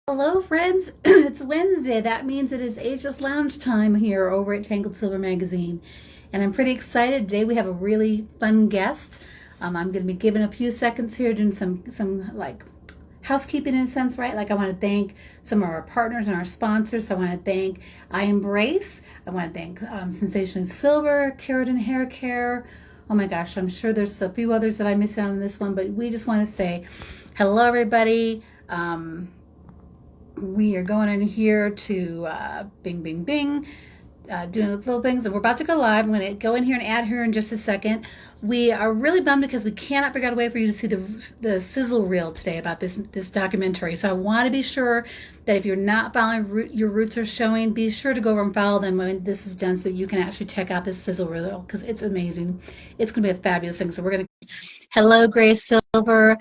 Hello, friends. It's Wednesday. That means it is Ageless Lounge time here over at Tangled Silver Magazine. And I'm pretty excited. Today we have a really fun guest. I'm going to be giving a few seconds here doing some like housekeeping in a sense, right? Like I want to thank some of our partners and our sponsors. So I want to thank I Embrace. I want to thank Sensation Silver, Keratin Hair Care. Oh my gosh, I'm sure there's a few others that I missed out on this one, but we just want to say hello, everybody. We are going in here to bing, bing, bing, doing little things, and we're about to go live. I'm going to go in here and add her in just a second. We are really bummed because we cannot figure out a way for you to see the sizzle reel today about this documentary. So I want to be sure that if you're not following Your Roots Are Showing, be sure to go over and follow them when this is done so you can actually check out this sizzle reel because it's amazing. It's going to be a fabulous thing. So we're going to hello, Grace Silver.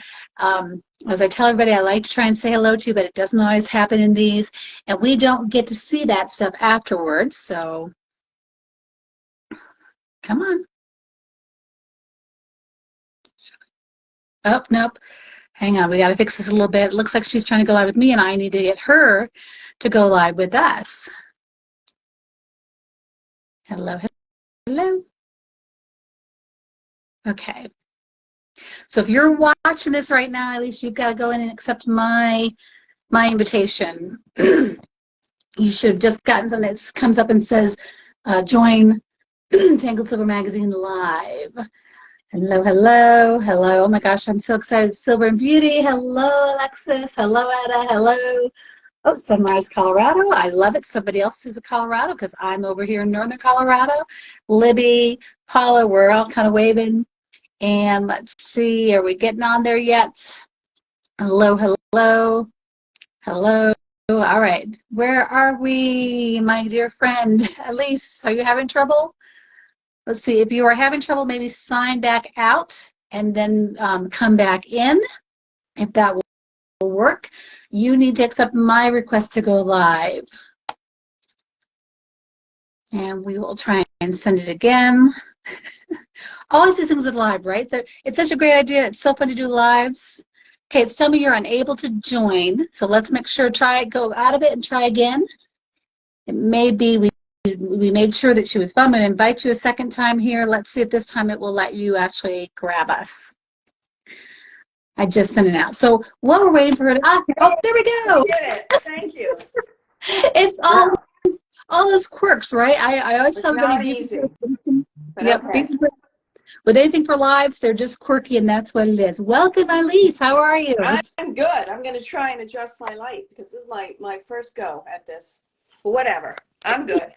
As I tell everybody, I like to try and say hello to you, but it doesn't always happen in these, and we don't get to see that stuff afterwards. So, come on. Oh, nope. Hang on. We got to fix this a little bit. It looks like she's trying to go live with me, and I need to get her to go live with us. Hello, hello. Okay. So if you're watching this right now, at least you've got to go in and accept my invitation. You should have just gotten something that comes up and says, join Tangled Silver Magazine live. Hello, hello, hello. Oh my gosh, I'm so excited. Silver and Beauty. Hello, Alexis. Hello, Etta. Hello. Oh, Sunrise, Colorado. I love it. Somebody else who's a Colorado because I'm over here in Northern Colorado. Libby, Paula, we're all kind of waving. And let's see, are we getting on there yet? Hello, hello, hello. All right, where are we, my dear friend? Elise, are you having trouble? Let's see, if you are having trouble, maybe sign back out and then come back in. If that will work, you need to accept my request to go live. And we will try and send it again. Always these things with live, right? It's such a great idea. It's so fun to do lives. Okay, it's telling me you're unable to join. So let's make sure, go out of it and try again. It may be we made sure that she was fun. I'm going to invite you a second time here. Let's see if this time it will let you actually grab us. I just sent it out. So while we're waiting for her to, oh, there we go. We did it. Thank you. It's all those quirks, right? I always tell everybody, easy. Yep. Okay. With anything for lives, they're just quirky, and that's what it is. Welcome, Elise. How are you? I'm good. I'm going to try and adjust my light because this is my first go at this. But whatever. I'm good.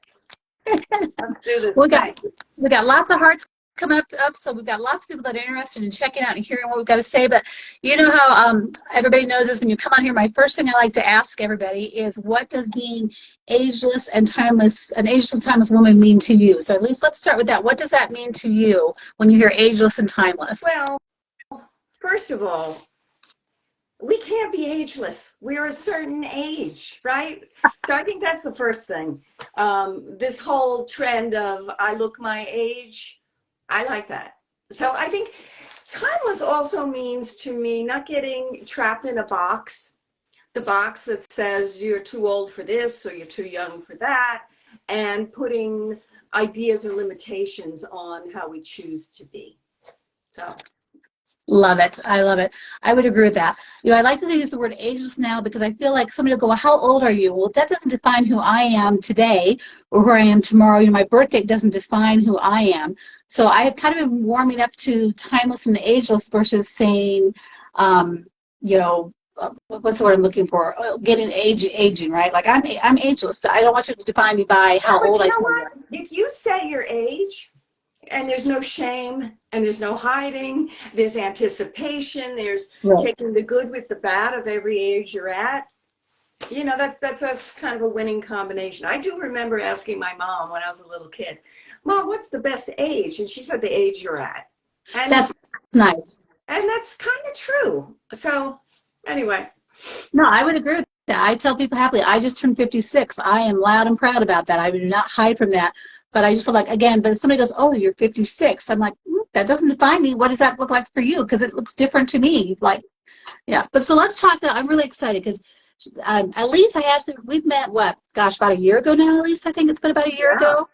Let's do this. We got lots of hearts coming up, so we've got lots of people that are interested in checking out and hearing what we've got to say. But you know how everybody knows this when you come on here. My first thing I like to ask everybody is, what does being ageless and timeless, an ageless and timeless woman, mean to you? So at least let's start with that. What does that mean to you when you hear ageless and timeless? Well, first of all, we can't be ageless. We're a certain age, right? So I think that's the first thing. This whole trend of I look my age, I like that. So I think timeless also means to me not getting trapped in a box, the box that says you're too old for this or you're too young for that, and putting ideas or limitations on how we choose to be. So. Love it. I love it. I would agree with that. You know, I like to use the word ageless now because I feel like somebody will go, well, how old are you? Well, that doesn't define who I am today or who I am tomorrow. You know, my birth date doesn't define who I am. So I have kind of been warming up to timeless and ageless versus saying, you know, what's the word I'm looking for? Getting aging, right? Like I'm ageless. I don't want you to define me by how old I am. If you say your age, and there's no shame, and there's no hiding, there's anticipation, there's taking the good with the bad of every age you're at. You know, that's kind of a winning combination. I do remember asking my mom when I was a little kid, Mom, what's the best age? And she said the age you're at. And that's nice. And that's kind of true. So anyway. No, I would agree with that. I tell people happily, I just turned 56. I am loud and proud about that. I do not hide from that. But I just feel like, again, but if somebody goes, oh, you're 56, I'm like, that doesn't define me. What does that look like for you? Because it looks different to me. Like, yeah. But so let's talk now. I'm really excited because At least we've met, what, gosh, about a year ago now, at least I think it's been about a year Yeah. ago.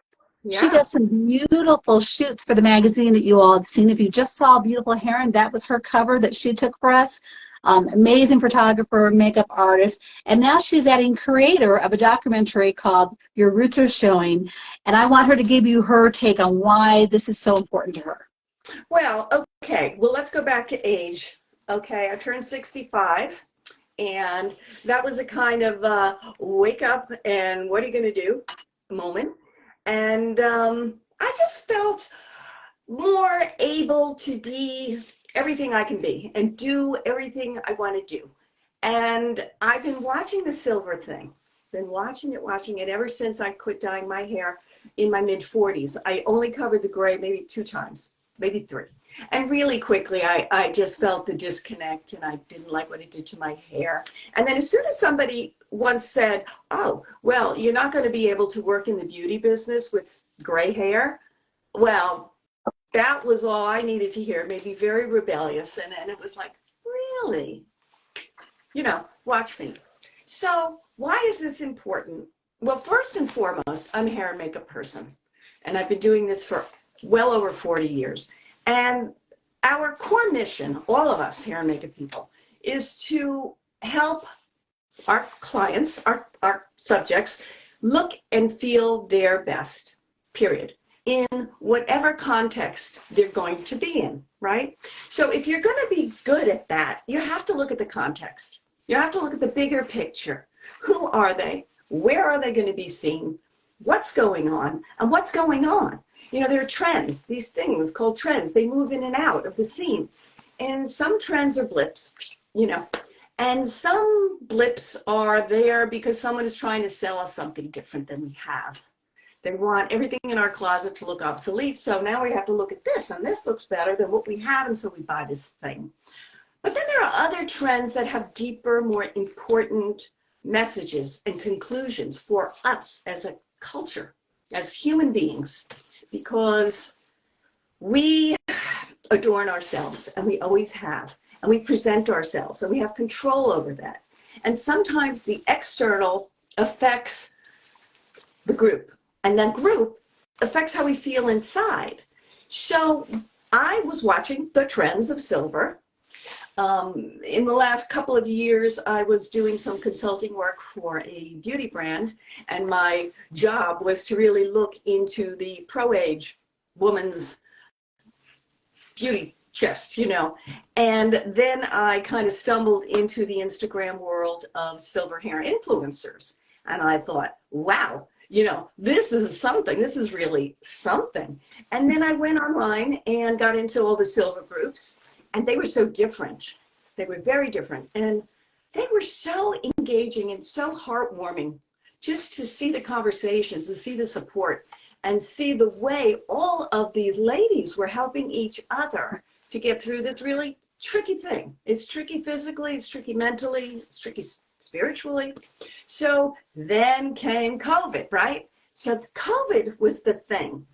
She Yeah. does some beautiful shoots for the magazine that you all have seen. If you just saw Beautiful Heron, that was her cover that she took for us. Amazing photographer, makeup artist. And now she's adding creator of a documentary called Your Roots Are Showing. And I want her to give you her take on why this is so important to her. Well, okay. Well, let's go back to age. Okay. I turned 65, and that was a kind of wake up and what are you going to do moment. And I just felt more able to be everything I can be and do everything I want to do. And I've been watching the silver thing, been watching it ever since I quit dyeing my hair in my mid 40s. I only covered the gray maybe 2 times, maybe 3. And really quickly, I just felt the disconnect and I didn't like what it did to my hair. And then as soon as somebody once said, oh, well, you're not going to be able to work in the beauty business with gray hair. Well, that was all I needed to hear. It made me very rebellious. And it was like, really? Watch me. So why is this important? Well, first and foremost, I'm a hair and makeup person. And I've been doing this for well over 40 years. And our core mission, all of us hair and makeup people, is to help our clients, our subjects, look and feel their best, period, in whatever context they're going to be in, right? So if you're going to be good at that, you have to look at the context. You have to look at the bigger picture. Who are they? Where are they going to be seen? What's going on? And what's going on? There are trends, these things called trends. They move in and out of the scene. And some trends are blips, and some blips are there because someone is trying to sell us something different than we have. They want everything in our closet to look obsolete. So now we have to look at this, and this looks better than what we have. And so we buy this thing. But then there are other trends that have deeper, more important messages and conclusions for us as a culture, as human beings, because we adorn ourselves, and we always have, and we present ourselves, and we have control over that. And sometimes the external affects the group, and that group affects how we feel inside. So I was watching the trends of silver. In the last couple of years, I was doing some consulting work for a beauty brand, and my job was to really look into the pro-age woman's beauty chest, And then I kind of stumbled into the Instagram world of silver hair influencers. And I thought, wow, this is something. This is really something. And then I went online and got into all the silver groups, and they were so different. They were very different. And they were so engaging and so heartwarming just to see the conversations, to see the support, and see the way all of these ladies were helping each other to get through this really tricky thing. It's tricky physically, it's tricky mentally, it's tricky spiritually. So then came COVID, right? So COVID was the thing,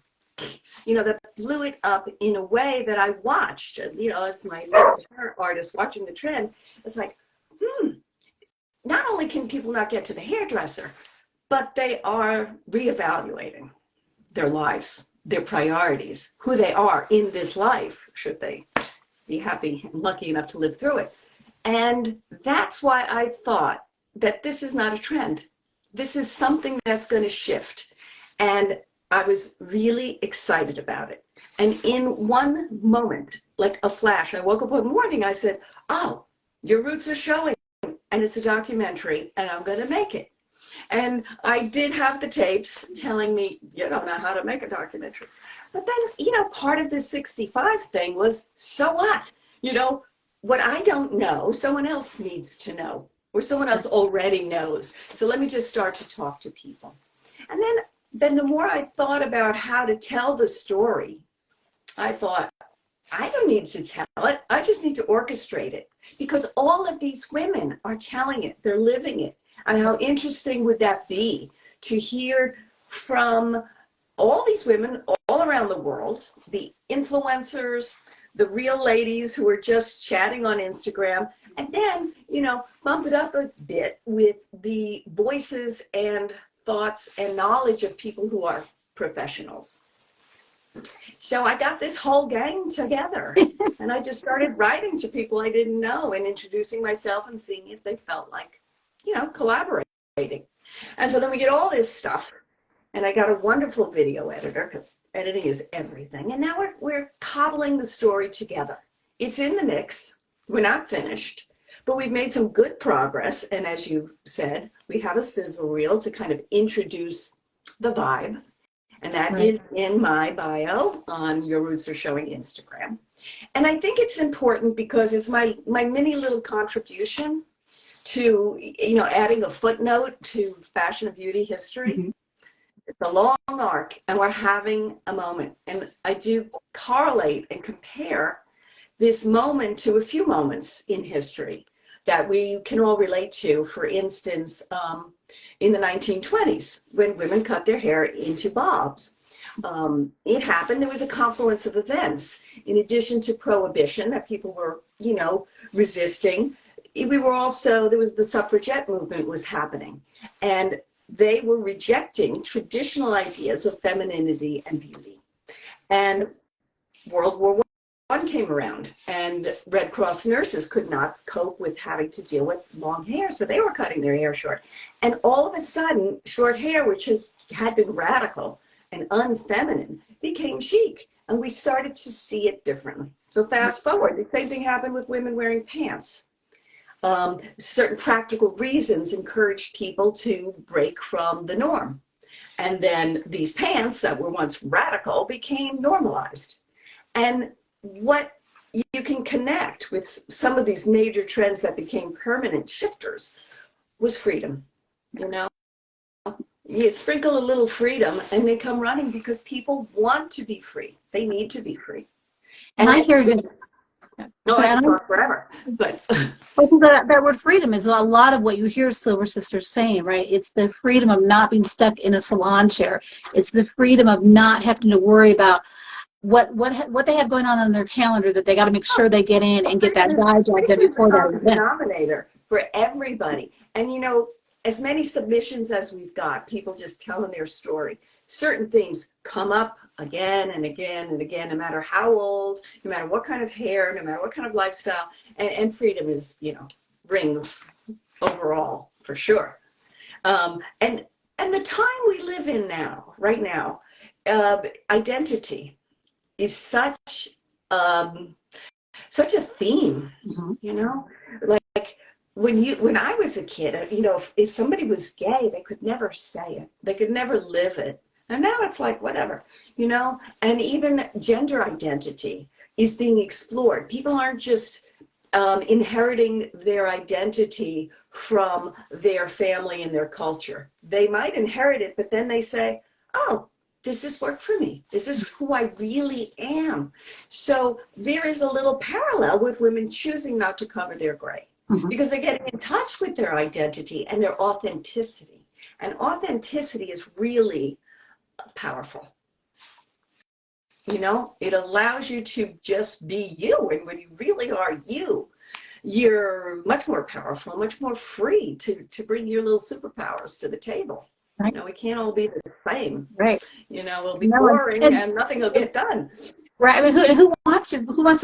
that blew it up in a way that I watched, as my hair artist watching the trend. It's like, not only can people not get to the hairdresser, but they are reevaluating their lives, their priorities, who they are in this life, should they be happy and lucky enough to live through it. And that's why I thought that this is not a trend. This is something that's going to shift. And I was really excited about it. And in one moment, like a flash, I woke up one morning, I said, oh, your roots are showing, and it's a documentary, and I'm going to make it. And I did have the tapes telling me, you don't know how to make a documentary. But then, part of the 65 thing was, so what? What I don't know, someone else needs to know, or someone else already knows. So let me just start to talk to people. And then the more I thought about how to tell the story, I thought, I don't need to tell it. I just need to orchestrate it, because all of these women are telling it. They're living it. And how interesting would that be to hear from all these women all around the world, the influencers, the real ladies who are just chatting on Instagram, And then, you know, bump it up a bit with the voices and thoughts and knowledge of people who are professionals. So I got this whole gang together and I just started writing to people I didn't know and introducing myself and seeing if they felt like, you know, collaborating. And so then we get all this stuff. And I got a wonderful video editor, because editing is everything. And now we're cobbling the story together. It's in the mix. We're not finished, but we've made some good progress. And as you said, we have a sizzle reel to kind of introduce the vibe. And that is in my bio on Your Roots Are Showing Instagram. And I think it's important because it's my mini little contribution to, you know, adding a footnote to fashion and beauty history. Mm-hmm. It's a long arc, and we're having a moment. And I do correlate and compare this moment to a few moments in history that we can all relate to. For instance, in the 1920s, when women cut their hair into bobs. It happened, there was a confluence of events. In addition to prohibition that people were, you know, resisting, we were also, there was the suffragette movement was happening. And they were rejecting traditional ideas of femininity and beauty. And World War I came around, and Red Cross nurses could not cope with having to deal with long hair, so they were cutting their hair short. And all of a sudden, short hair, which had been radical and unfeminine, became chic, and we started to see it differently. So fast forward, the same thing happened with women wearing pants. Certain practical reasons encouraged people to break from the norm. And then these pants that were once radical became normalized. And what you can connect with some of these major trends that became permanent shifters was freedom. You know, you sprinkle a little freedom and they come running because people want to be free. They need to be free. And I hear this. No, I can talk forever, but that word freedom is a lot of what you hear Silver Sisters saying, right? It's the freedom of not being stuck in a salon chair. It's the freedom of not having to worry about what they have going on their calendar that they got to make sure they get in and get that dye job done before that event. Denominator for everybody. And you know, as many submissions as we've got, people just telling their story. Certain things come up again and again and again, no matter how old, no matter what kind of hair, no matter what kind of lifestyle, and freedom is, you know, rings overall for sure. And the time we live in now, right now, identity is such a theme, mm-hmm. You know, like when I was a kid, you know, if somebody was gay, they could never say it, they could never live it. And now it's like, whatever, you know, and even gender identity is being explored. People aren't just inheriting their identity from their family and their culture. They might inherit it, but then they say, oh, does this work for me? Is this who I really am? So there is a little parallel with women choosing not to cover their gray, mm-hmm. because they're getting in touch with their identity and their authenticity. And authenticity is really powerful. You know, it allows you to just be you. And when you really are you, you're much more powerful, much more free to bring your little superpowers to the table. Right. You know, we can't all be the same. Right. You know, we'll be boring and nothing will get done. Right. I mean, who wants to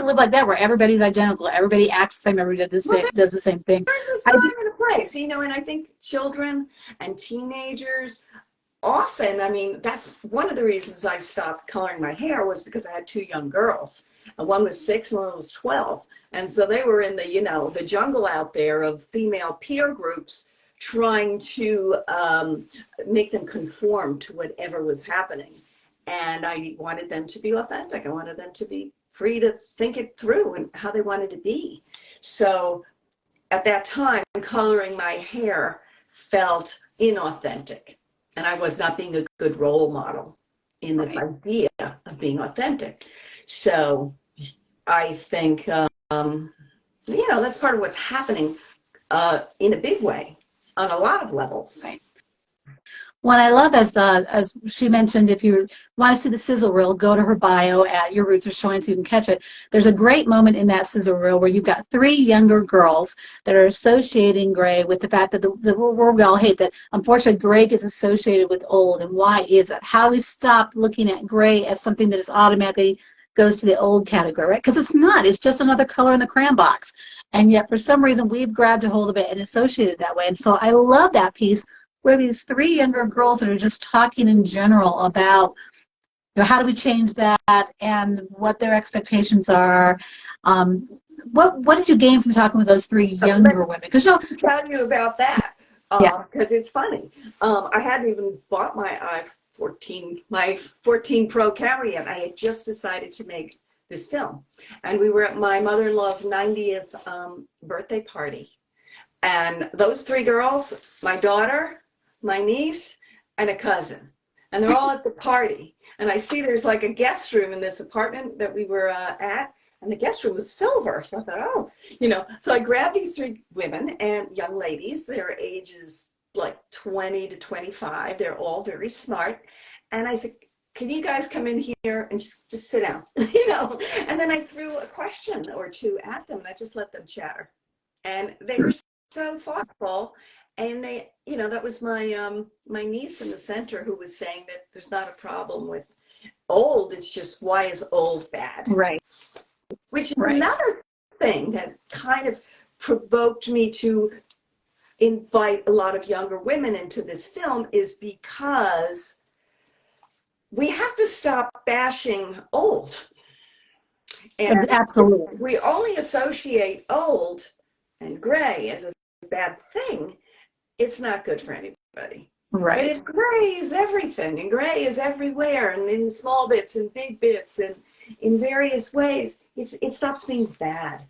live like that, where everybody's identical, everybody acts the same, everybody does the same thing? There's a time and a place, you know, and I think children and teenagers often, I mean, that's one of the reasons I stopped coloring my hair was because I had two young girls. And one was 6 and one was 12. And so they were in the, you know, the jungle out there of female peer groups trying to make them conform to whatever was happening. And I wanted them to be authentic. I wanted them to be free to think it through and how they wanted to be. So at that time, coloring my hair felt inauthentic. And I was not being a good role model in this idea of being authentic. So I think, you know, that's part of what's happening in a big way on a lot of levels. Right. What I love, as she mentioned, if you want to see the sizzle reel, go to her bio at Your Roots Are Showing so you can catch it. There's a great moment in that sizzle reel where you've got three younger girls that are associating gray with the fact that the word we all hate, that unfortunately gray gets associated with old. And why is it? How do we stop looking at gray as something that is automatically goes to the old category, right? Because it's not. It's just another color in the crayon box. And yet, for some reason, we've grabbed a hold of it and associated it that way. And so I love that piece where these three younger girls that are just talking in general about, you know, how do we change that and what their expectations are. What did you gain from talking with those three younger women? Because, you know, tell you about that yeah, because it's funny. I hadn't even bought my 14 Pro camera yet. I had just decided to make this film, and we were at my mother-in-law's 90th birthday party, and those three girls, my daughter, my niece, and a cousin, and they're all at the party. And I see there's like a guest room in this apartment that we were at, and the guest room was silver. So I thought, oh, you know, so I grabbed these three women and young ladies. Their ages like 20 to 25. They're all very smart. And I said, can you guys come in here and just sit down, you know? And then I threw a question or two at them, and I just let them chatter. And they were so thoughtful. And they, you know, that was my my niece in the center who was saying that there's not a problem with old. It's just, why is old bad? right, Which is right. another thing that kind of provoked me to invite a lot of younger women into this film, is because we have to stop bashing old. And Absolutely. we only associate old and gray as a bad thing. It's not good for anybody. Right. But if gray is everything, and gray is everywhere, and in small bits and big bits and in various ways, it stops being bad.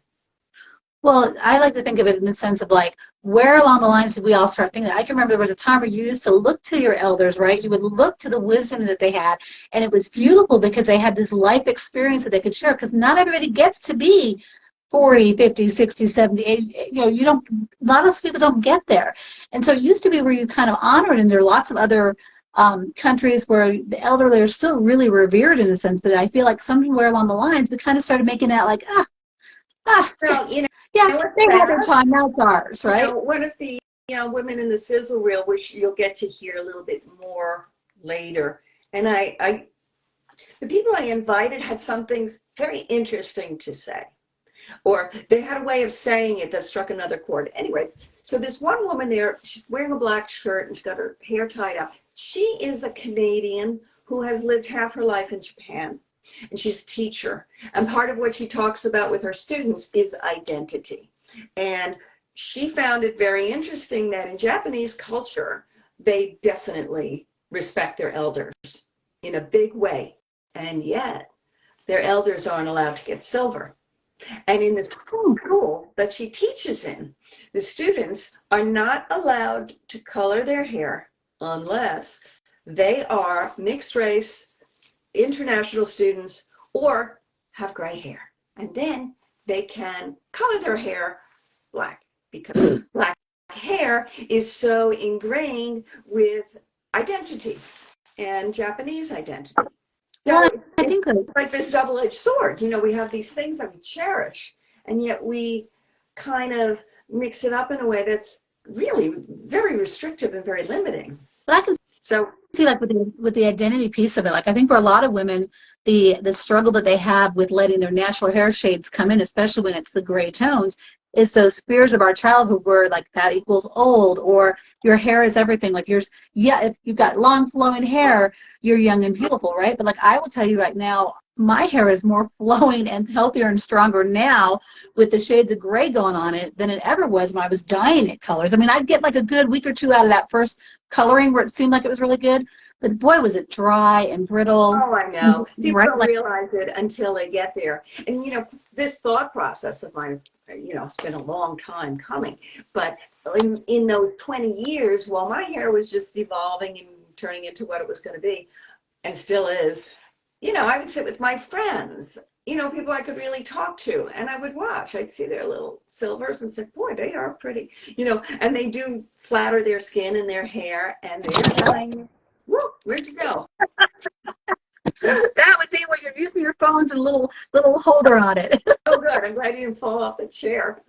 Well, I like to think of it in the sense of like, where along the lines did we all start thinking that? I can remember there was a time where you used to look to your elders, right? You would look to the wisdom that they had, and it was beautiful because they had this life experience that they could share, because not everybody gets to be 40, 50, 60, 70, 80, you know, you don't, a lot of people don't get there. And so it used to be where you kind of honored, and there are lots of other countries where the elderly are still really revered in a sense, but I feel like somewhere along the lines, we kind of started making that like, Well, you know, yeah, what's they had their sad? time, now it's ours, right? You know, one of the women in the sizzle reel, which you'll get to hear a little bit more later, and the people I invited had some things very interesting to say, or they had a way of saying it that struck another chord. Anyway, so this one woman there, she's wearing a black shirt and she's got her hair tied up. She is a Canadian who has lived half her life in Japan. And she's a teacher. And part of what she talks about with her students is identity. And she found it very interesting that in Japanese culture, they definitely respect their elders in a big way. And yet, their elders aren't allowed to get silver. And in this school that she teaches in, the students are not allowed to color their hair unless they are mixed race, international students, or have gray hair. And then they can color their hair black, because black hair is so ingrained with identity and Japanese identity. Well, So I it's think that, like this double-edged sword. You know, we have these things that we cherish, and yet we kind of mix it up in a way that's really very restrictive and very limiting. but I can So see, like with the identity piece of it, like I think for a lot of women, the struggle that they have with letting their natural hair shades come in, especially when it's the gray tones, is those fears of our childhood where like that equals old, or your hair is everything. Like yours, yeah, if you've got long flowing hair, you're young and beautiful, right? But like I will tell you right now, my hair is more flowing and healthier and stronger now with the shades of gray going on it than it ever was when I was dyeing it colors. I mean, I'd get like a good week or two out of that first coloring where it seemed like it was really good, but boy, was it dry and brittle. oh, I know. People Right? don't Like, realize it until they get there. And, you know, this thought process of mine, you know, it's been a long time coming. But in those 20 years, while my hair was just evolving and turning into what it was going to be, and still is, you know, I would sit with my friends you know, people I could really talk to, and I would watch. I'd see their little silvers and say, boy, they are pretty, you know, and they do flatter their skin and their hair, and they're telling, whoop, where'd you go? That would be when you're using your phones and a little holder on it. Oh, good. I'm glad you didn't fall off the chair.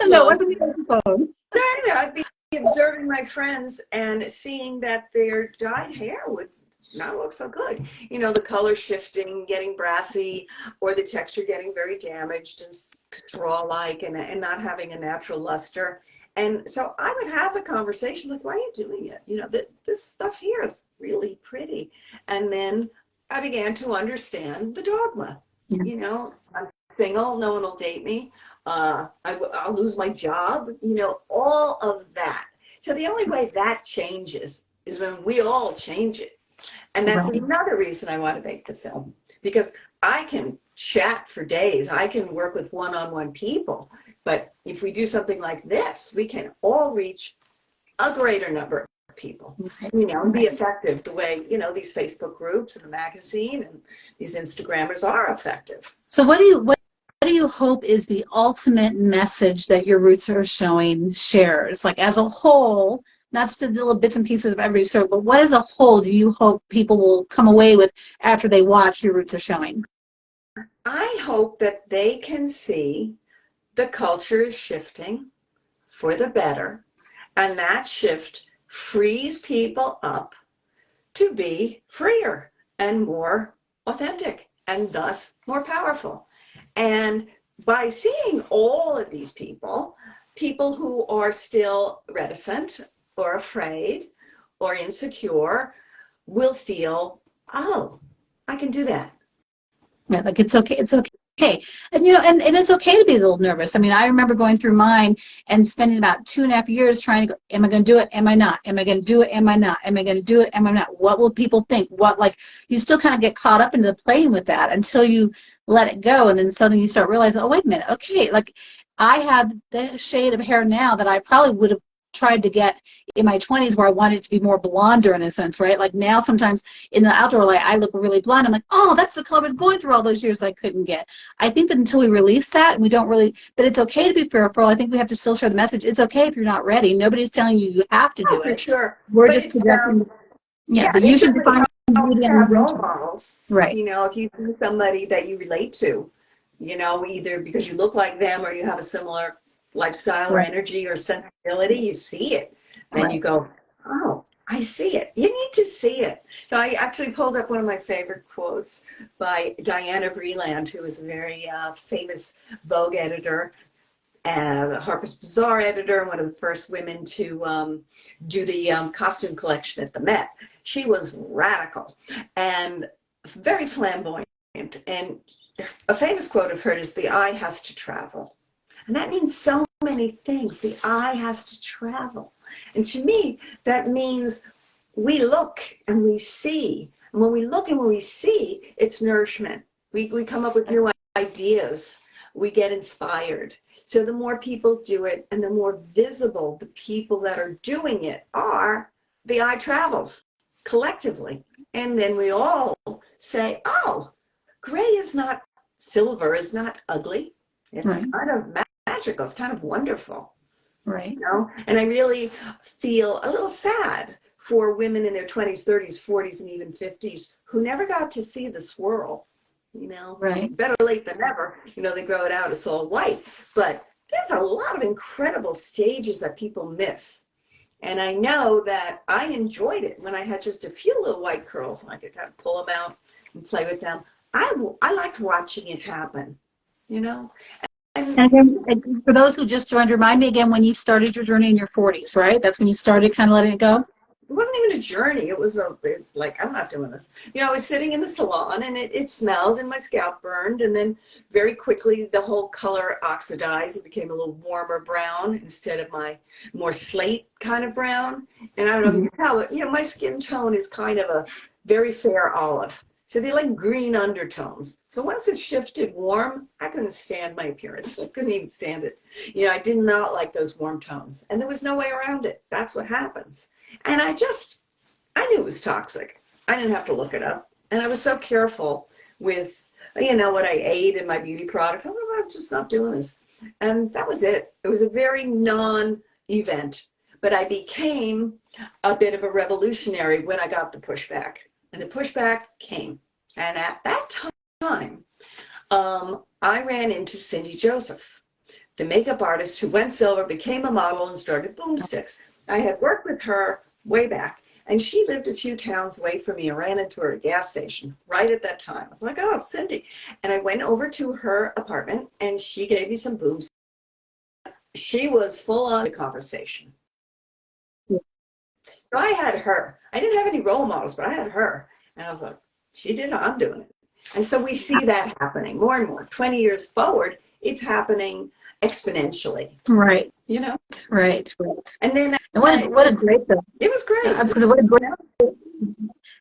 No, it wasn't even the phone. So anyway, I'd be observing my friends and seeing that their dyed hair would not look so good. You know, the color shifting, getting brassy, or the texture getting very damaged and straw-like and not having a natural luster. And so I would have the conversation like, why are you doing it? You know, this stuff here is really pretty. And then I began to understand the dogma. Yeah. You know, I'm single, no one will date me. I'll lose my job, you know, all of that. So the only way that changes is when we all change it. And that's Right. another reason I want to make the film, because I can chat for days. I can work with one-on-one people. But if we do something like this, we can all reach a greater number of people, Right. you know, and be effective the way, you know, these Facebook groups and the magazine and these Instagrammers are effective. So what do you hope is the ultimate message that your Roots Are Showing shares? Like as a whole, not just the little bits and pieces of every story, but what as a whole do you hope people will come away with after they watch Your Roots Are Showing? I hope that they can see the culture is shifting for the better, and that shift frees people up to be freer and more authentic and thus more powerful. And by seeing all of these people who are still reticent or afraid or insecure will feel, oh, I can do that. Yeah, like it's okay. It's okay. And you know, and it's okay to be a little nervous. I mean, I remember going through mine and spending about 2.5 years trying to go, am I going to do it? Am I not? Am I going to do it? Am I not? Am I going to do it? Am I not? What will people think? What, like, you still kind of get caught up into the playing with that until you let it go. And then suddenly you start realizing, oh, wait a minute. Okay. Like I have the shade of hair now that I probably would have tried to get in my 20s where I wanted it to be more blonder in a sense, right? Like now sometimes in the outdoor light I look really blonde. I'm like, oh, that's the color I was going through all those years I couldn't get. I think that until we release that and we don't really, that it's okay to be fearful. I think we have to still share the message. It's okay if you're not ready. Nobody's telling you you have to do Oh, for it. sure. We're But just projecting, yeah, that you it's should really define helpful beauty to on have your own role terms. models. Right. You know, if you see somebody that you relate to, you know, either because you look like them or you have a similar lifestyle or Right. energy or sensibility, you see it. Then you Right. go, oh, I see it. You need to see it. So I actually pulled up one of my favorite quotes by Diana Vreeland, who is a very famous Vogue editor, Harper's Bazaar editor, one of the first women to do the costume collection at the Met. She was radical and very flamboyant. And a famous quote of hers is, the eye has to travel. And that means so many things. The eye has to travel. And to me, that means we look and we see. And when we look and when we see, it's nourishment. We come up with new ideas. We get inspired. So the more people do it and the more visible the people that are doing it are, the eye travels collectively. And then we all say, oh, gray is not, silver is not ugly. It's Right. kind of magical. It's kind of wonderful. Right. You know? And I really feel a little sad for women in their 20s, 30s, 40s, and even 50s who never got to see the swirl. You know, Right. better late than never. You know, they grow it out, it's all white. But there's a lot of incredible stages that people miss. And I know that I enjoyed it when I had just a few little white curls and I could kind of pull them out and play with them. I liked watching it happen, you know? And And again, for those who just joined, remind me again when you started your journey in your 40s, right? That's when you started kind of letting it go? it wasn't even a journey. It was like, I'm not doing this. You know, I was sitting in the salon and it smelled and my scalp burned. And then very quickly, the whole color oxidized. It became a little warmer brown instead of my more slate kind of brown. And I don't know if you can tell, but, you know, my skin tone is kind of a very fair olive. So they like green undertones. So once it shifted warm, I couldn't stand my appearance. I couldn't even stand it. You know, I did not like those warm tones. And there was no way around it. That's what happens. And I knew it was toxic. I didn't have to look it up. And I was so careful with, you know, what I ate and my beauty products. I'm just not doing this. And that was it. It was a very non-event, but I became a bit of a revolutionary when I got the pushback, and the pushback came. And at that time, I ran into Cindy Joseph, the makeup artist who went silver, became a model, and started Boomsticks. I had worked with her way back, and she lived a few towns away from me. I ran into her at a gas station right at that time. I'm like, oh, Cindy. And I went over to her apartment, and she gave me some boobs. She was full on the conversation. So I had her. I didn't have any role models, but I had her. And I was like, she did it, I'm doing it. And so we see that happening more and more. 20 years forward, it's happening exponentially. Right. You know? Right. And then and what a great though. It was great. I was gonna say, what a great.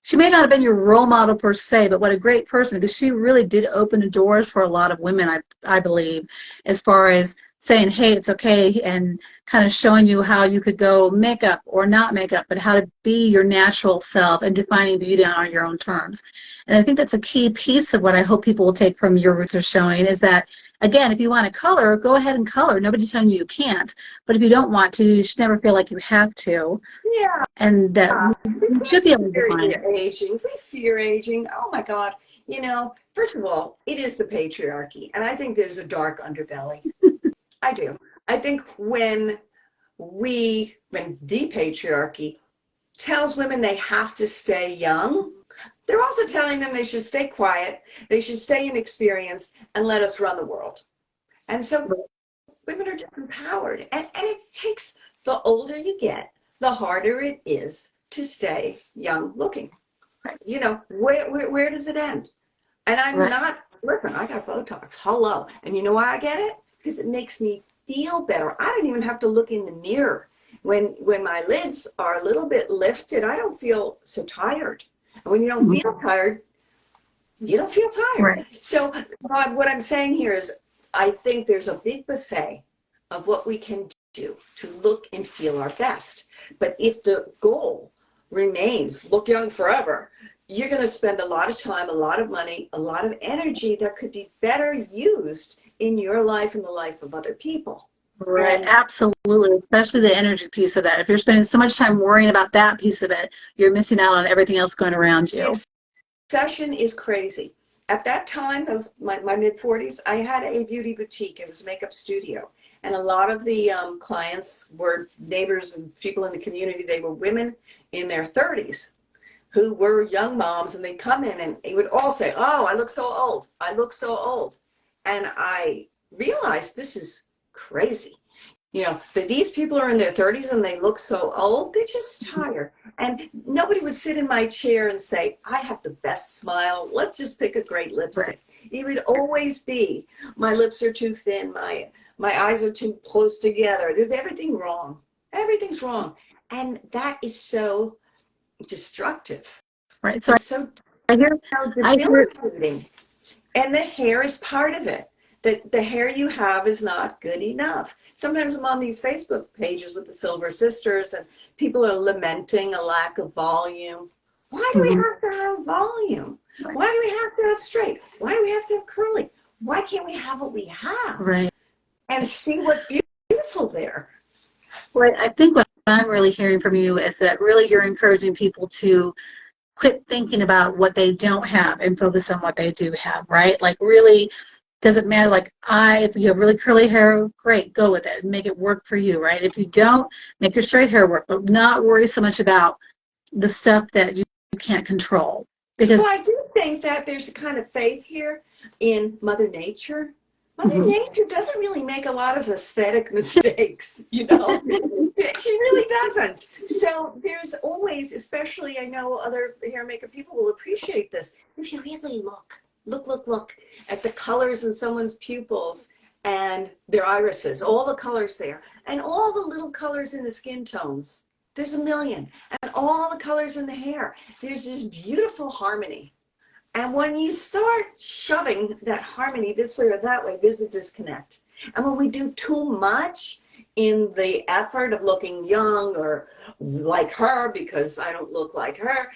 She may not have been your role model per se, but what a great person, because she really did open the doors for a lot of women, I believe, as far as saying, hey, it's okay, and kind of showing you how you could go makeup or not makeup, but how to be your natural self and defining beauty on your own terms. And I think that's a key piece of what I hope people will take from your Roots Are Showing, is that, again, if you want to color, go ahead and color. Nobody's telling you can't. But if you don't want to, you should never feel like you have to. Yeah. And that you should be able to define it. Aging. We fear aging. Oh my God. You know, first of all, it is the patriarchy. And I think there's a dark underbelly. I do. I think when the patriarchy tells women they have to stay young, they're also telling them they should stay quiet, they should stay inexperienced, and let us run the world. And so women are disempowered. And it takes, the older you get, the harder it is to stay young looking. You know, where does it end? And I'm not, listen, I got Botox, hello. And you know why I get it? Because it makes me feel better. I don't even have to look in the mirror. When my lids are a little bit lifted, I don't feel so tired. And when you don't feel tired, you don't feel tired. So what I'm saying here is, I think there's a big buffet of what we can do to look and feel our best. But if the goal remains look young forever, you're going to spend a lot of time, a lot of money, a lot of energy that could be better used in your life and the life of other people. Right, absolutely, especially the energy piece of that. If you're spending so much time worrying about that piece of it, you're missing out on everything else going around you. The obsession is crazy. At that time, that was my mid-40s, I had a beauty boutique. It was a makeup studio. And a lot of the clients were neighbors and people in the community. They were women in their 30s who were young moms, and they'd come in and they would all say, oh, I look so old. I look so old. And I realized this is crazy. You know, that these people are in their 30s and they look so old, they're just tired. And nobody would sit in my chair and say, I have the best smile. Let's just pick a great lipstick. It would always be, my lips are too thin, my eyes are too close together. There's everything wrong. Everything's wrong. And that is so destructive. Right. So I hear. And the hair is part of it. The hair you have is not good enough. Sometimes I'm on these Facebook pages with the Silver Sisters, and people are lamenting a lack of volume. Why do we have to have volume? Why do we have to have straight? Why do we have to have curly? Why can't we have what we have? Right. And see what's beautiful there. Right. I think what I'm really hearing from you is that really you're encouraging people to quit thinking about what they don't have and focus on what they do have, right? Like really, doesn't matter, like if you have really curly hair, great, go with it and make it work for you, right? If you don't, make your straight hair work, but not worry so much about the stuff that you can't control. Because I do think that there's a kind of faith here in Mother Nature. Mother Nature doesn't really make a lot of aesthetic mistakes, you know. She really doesn't. So there's always, especially I know other hair and makeup people will appreciate this, if you really look at the colors in someone's pupils and their irises, all the colors there, and all the little colors in the skin tones. There's a million. And all the colors in the hair. There's this beautiful harmony. And when you start shoving that harmony this way or that way, there's a disconnect. And when we do too much in the effort of looking young or like her, because I don't look like her,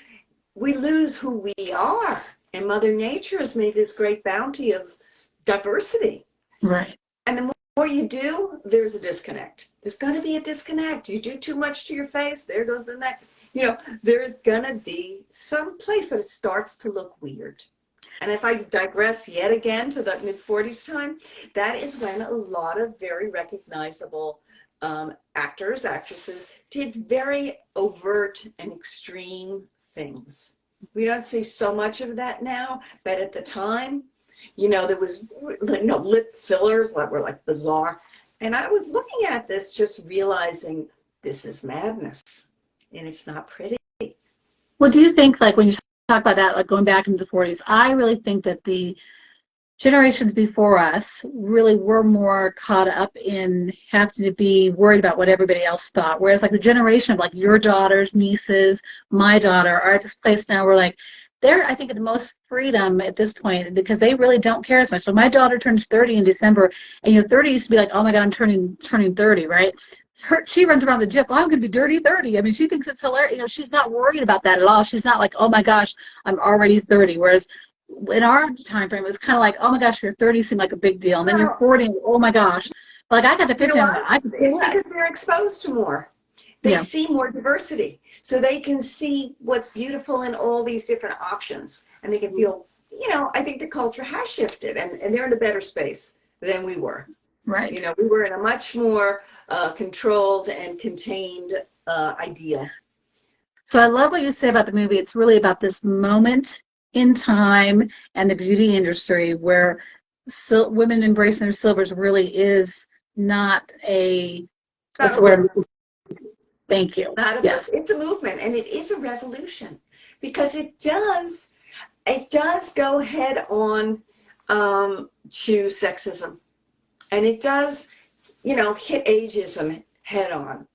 we lose who we are. And Mother Nature has made this great bounty of diversity. Right. And the more you do, there's a disconnect. There's going to be a disconnect. You do too much to your face, there goes the neck. You know, there's going to be some place that it starts to look weird. And if I digress yet again to the mid-40s time, that is when a lot of very recognizable actors, actresses did very overt and extreme things. We don't see so much of that now, but at the time, you know, there was, you know, lip fillers that were like bizarre. And I was looking at this, just realizing this is madness and it's not pretty. Well, do you think, like, when you talk about that, like going back into the 40s, I really think that the generations before us really were more caught up in having to be worried about what everybody else thought. Whereas like the generation of like your daughters, nieces, my daughter are at this place now where like they're, I think, at the most freedom at this point because they really don't care as much. So my daughter turns 30 in December, and 30 used to be like, oh my God, I'm turning 30, right? She runs around the gym, oh, I'm going to be dirty 30. I mean, she thinks it's hilarious. She's not worried about that at all. She's not like, oh my gosh, I'm already 30. Whereas in our time frame, it was kind of like, oh my gosh, you're 30 seemed like a big deal, and then you're 40, and oh my gosh. Like I got to 50, you know what? I could It's because they're exposed to more. They see more diversity, so they can see what's beautiful in all these different options, and they can feel, you know, I think the culture has shifted, and they're in a better space than we were. Right. You know, we were in a much more controlled and contained ideal. So I love what you say about the movie. It's really about this moment in time and the beauty industry where women embracing their silvers really is not a, what's the word? Thank you. Yes. It's a movement, and it is a revolution because it does go head on to sexism, and it does, you know, hit ageism head on,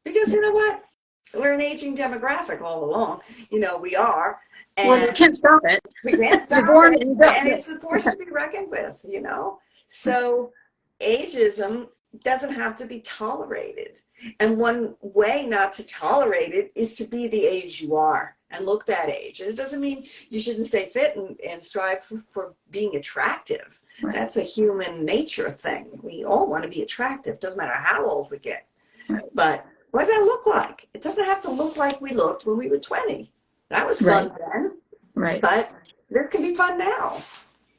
because you know what, we're an aging demographic all along. You know, we are. And well, you can't stop it. We can't stop it, and it's a force to be reckoned with. You know, so ageism doesn't have to be tolerated. And one way not to tolerate it is to be the age you are and look that age. And it doesn't mean you shouldn't stay fit and strive for being attractive. Right. That's a human nature thing. We all want to be attractive. Doesn't matter how old we get. Right. But what does that look like? It doesn't have to look like we looked when we were 20. That was fun then. Right. But this can be fun now.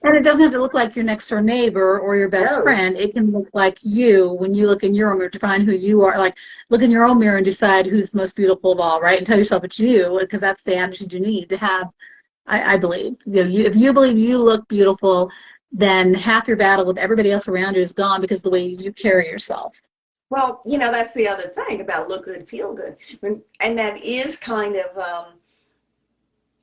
And it doesn't have to look like your next door neighbor or your best friend. It can look like you when you look in your own mirror to find who you are. Like, look in your own mirror and decide who's the most beautiful of all, right? And tell yourself it's you, because that's the attitude you need to have, I believe. If you believe you look beautiful, then half your battle with everybody else around you is gone because of the way you carry yourself. Well, you know, that's the other thing about look good, feel good. And that is kind of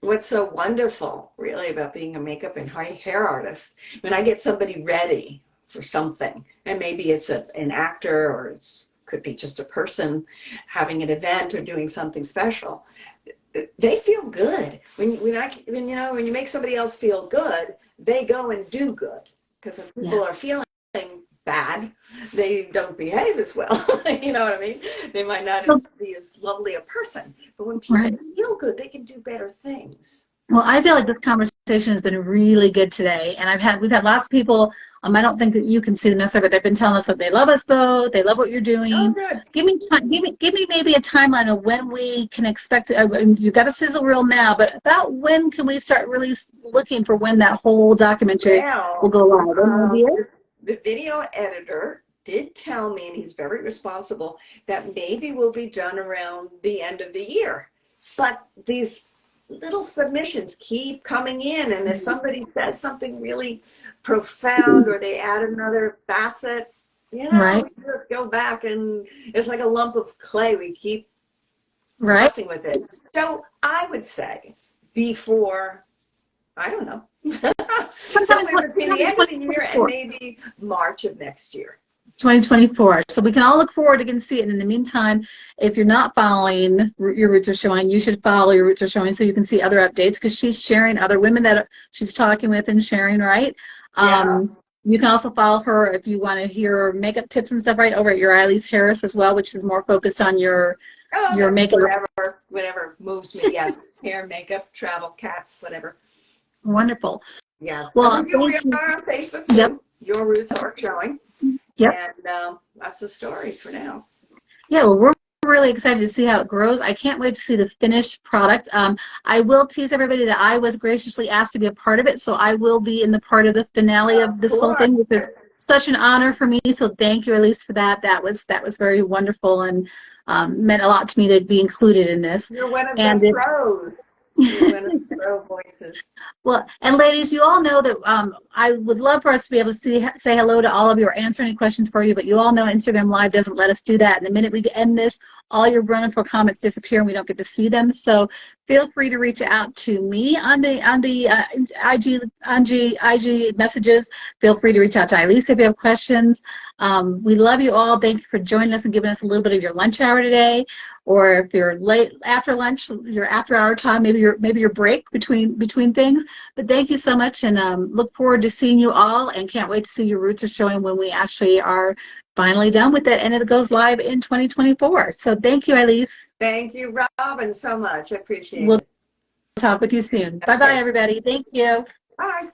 what's so wonderful, really, about being a makeup and hair artist. When I get somebody ready for something, and maybe it's an actor, or it could be just a person having an event or doing something special, they feel good. When you make somebody else feel good, they go and do good. Because when people are feeling bad, they don't behave as well. You know what I mean? They might not be as lovely a person, but when people feel good, they can do better things. Well, I feel like this conversation has been really good today, and we've had lots of people. I don't think that you can see the necessarily, but they've been telling us that they love us both. They love what you're doing. Oh, good. Give me maybe a timeline of when we can expect. You've got a sizzle reel now, but about when can we start really looking for when that whole documentary will go live? Any idea? The video editor did tell me, and he's very responsible, that maybe will be done around the end of the year. But these little submissions keep coming in, and if somebody says something really profound or they add another facet, you know, we just go back and it's like a lump of clay. We keep messing with it. So I would say before, I don't know, somewhere between the end of the year and maybe March of next year. 2024. So we can all look forward to getting to see it. And in the meantime, if you're not following Your Roots Are Showing, you should follow Your Roots Are Showing so you can see other updates, because she's sharing other women that she's talking with and sharing, right? Yeah. You can also follow her if you want to hear makeup tips and stuff, right, over at your Ilise Harris as well, which is more focused on your makeup. Whatever moves me, yes. Hair, makeup, travel, cats, whatever. Wonderful. Yeah. Well, And we thank you. are on Facebook Yep. too. Your Roots Are Showing. Yep. And that's the story for now. Yeah, well, we're really excited to see how it grows. I can't wait to see the finished product. I will tease everybody that I was graciously asked to be a part of it, so I will be in the part of the finale of this whole thing, which is such an honor for me. So thank you, Elise, for that. That was very wonderful and meant a lot to me to be included in this. You're one of And the pros. You're one of the pro voices. well, and ladies, you all know that I would love for us to be able to say hello to all of you or answer any questions for you, but you all know Instagram Live doesn't let us do that. And the minute we end this, all your wonderful comments disappear and we don't get to see them. So feel free to reach out to me on the IG messages. Feel free to reach out to Ilise if you have questions. We love you all. Thank you for joining us and giving us a little bit of your lunch hour today. Or if you're late after lunch, your after hour time, maybe your break between things. But thank you so much, and look forward to seeing you all, and can't wait to see Your Roots Are Showing when we actually are finally done with it, and it goes live in 2024. So thank you, Ilise. Thank you, Robin, so much. I appreciate We'll it. talk with you soon. Bye-bye, everybody. Thank you. Bye.